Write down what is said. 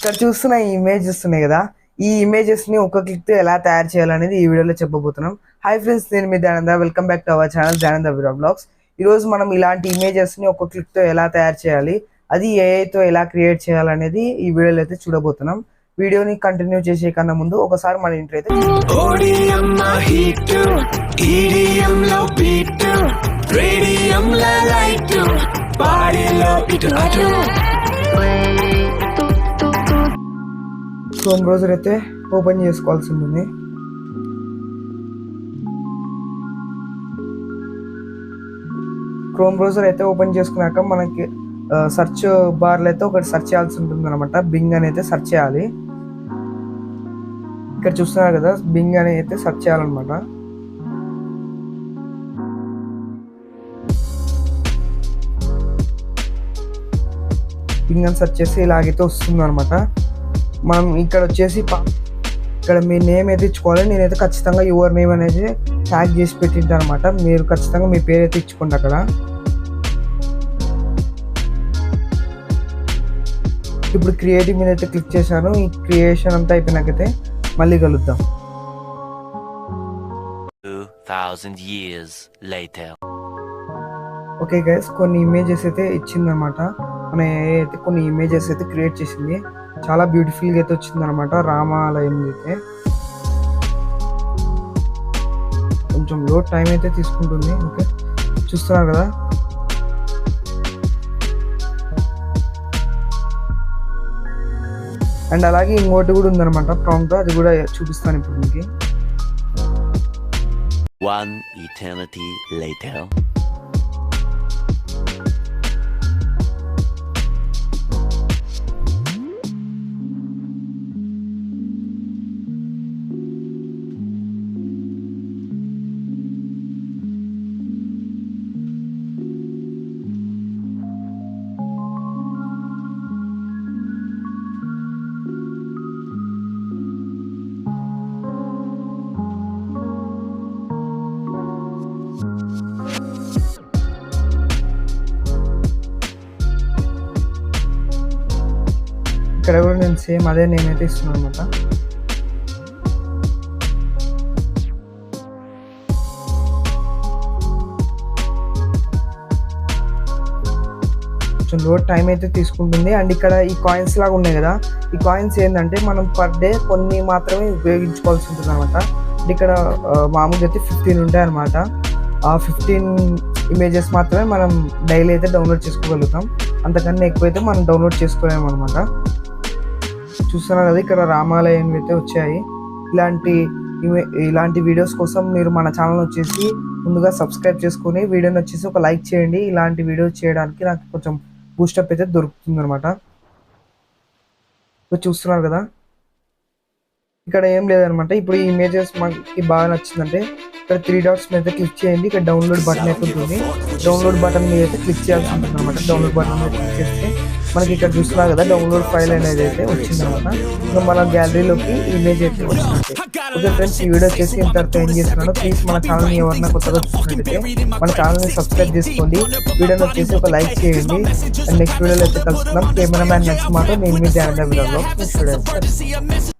ఇక్కడ చూస్తున్న ఈ ఇమేజెస్ ఉన్నాయి కదా, ఈ ఇమేజెస్ ని ఒక క్లిక్ తో ఎలా తయారు చేయాలనేది ఈ వీడియోలో చెప్పబోతున్నాం. హాయ్ ఫ్రెండ్స్, నేను మీ Dayananda. Welcome back to our channel Dayananda vlogs. ఈ రోజు మనం ఇలాంటి ఇమేజెస్ ని ఒక క్లిక్ తో ఎలా తయారు చేయాలి, అది ఏఐ తో ఎలా క్రియేట్ చేయాలనేది ఈ వీడియోలో అయితే చూడబోతున్నాం. వీడియోని కంటిన్యూ చేసే కన్నా ముందు ఒకసారి మన ఇంట్లో అయితే క్రోమ్ బ్రౌజర్ అయితే ఓపెన్ చేసుకోవాల్సి ఉంటుంది. క్రోమ్ బ్రౌజర్ అయితే ఓపెన్ చేసుకున్నాక మనకి సెర్చ్ బార్లో అయితే ఒకటి సెర్చ్ చేయాల్సి ఉంటుంది అనమాట. బింగ్ అని అయితే సెర్చ్ చేయాలి. ఇక్కడ చూస్తున్నారు కదా, బింగ్ అని అయితే సెర్చ్ చేయాలన్నమాట. బింగ్ అని సెర్చ్ చేసి ఇలాగైతే వస్తుంది అనమాట. మనం ఇక్కడ వచ్చేసి ఇక్కడ మీ నేమ్ అయితే ఇచ్చుకోవాలి. నేనైతే ఖచ్చితంగా యువర్ నేమ్ అనేది ట్యాగ్ చేసి పెట్టింటాను అనమాట. మీరు ఖచ్చితంగా మీ పేరు అయితే ఇచ్చుకోండి అక్కడ. ఇప్పుడు క్రియేటివ్ మీద అయితే క్లిక్ చేశాను. ఈ క్రియేషన్ అంతా అయిపోయినాకైతే మళ్ళీ కలుద్దాం. 2000 years later. ఓకే గైస్, కొన్ని ఇమేజెస్ అయితే ఇచ్చిందనమాట. మన AI అయితే కొన్ని ఇమేజెస్ అయితే క్రియేట్ చేసింది. చాలా బ్యూటిఫుల్గా అయితే వచ్చింది అనమాట. రామాలయం అయితే కొంచెం లోడ్ టైం అయితే తీసుకుంటుంది. ఓకే, చూస్తున్నారు కదా. అండ్ అలాగే ఇంకోటి కూడా ఉందన్నమాట ప్రాంప్ట్, అది కూడా చూపిస్తాను ఇప్పుడు మీకు. One eternity later. ఇక్కడ కూడా నేను సేమ్ అదే నేనైతే ఇస్తున్నాను అనమాట. కొంచెం లోడ్ టైం అయితే తీసుకుంటుంది. అండ్ ఇక్కడ ఈ కాయిన్స్ లాగా ఉన్నాయి కదా, ఈ కాయిన్స్ ఏంటంటే మనం పర్ డే కొన్ని మాత్రమే ఉపయోగించుకోవాల్సి ఉంటుంది అనమాట. ఇక్కడ మామూలుగా అయితే 15 ఉంటాయి అనమాట. ఆ 15 ఇమేజెస్ మాత్రమే మనం డైలీ అయితే డౌన్లోడ్ చేసుకోగలుగుతాం. అంతకన్నా ఎక్కువైతే మనం డౌన్లోడ్ చేసుకోలేము అనమాట. చూస్తున్నారు కదా, ఇక్కడ రామాలయం అయితే వచ్చాయి. ఇలాంటి వీడియోస్ కోసం మీరు మన ఛానల్ వచ్చేసి ముందుగా సబ్స్క్రైబ్ చేసుకొని వీడియోని వచ్చేసి ఒక లైక్ చేయండి. ఇలాంటి వీడియోస్ చేయడానికి నాకు కొంచెం బూస్టప్ అయితే దొరుకుతుంది అనమాట. చూస్తున్నారు కదా, ఇక్కడ ఏం లేదనమాట. ఇప్పుడు ఈ ఇమేజెస్ మనకి బాగా నచ్చిందంటే ఇక్కడ 3 డాట్స్ మీద క్లిక్ చేయండి. ఇక్కడ డౌన్లోడ్ బటన్ అయితే ఉంటుంది. డౌన్లోడ్ బటన్ మీద అయితే క్లిక్ చేయాల్సి ఉంటుంది అనమాట. డౌన్లోడ్ బటన్ మీద క్లిక్ చేస్తే మనకి ఇక్కడ చూస్తున్నారు కదా, డౌన్లోడ్ ఫైల్ అనేది అయితే వచ్చిందనమాట. ఇంకా మన గ్యాలరీలోకి ఇమేజ్ అయితే వచ్చినట్టు. ఓకే ఫ్రెండ్స్, ఈ వీడియో చేసి ఇంతవరకు ఏం చేస్తున్నాను. ప్లీజ్ మన ఛానల్ని ఎవరైనా కొత్తగా చూసినట్టయితే మన ఛానల్ని సబ్స్క్రైబ్ చేసుకోండి. వీడియోని వచ్చేసి ఒక లైక్ చేయండి. అండ్ నెక్స్ట్ వీడియోలో అయితే కలుసుకుందాం. కెమెరామ్యాన్ నెక్స్ట్ మాట నేను మీ దయానంద వ్లాగ్స్.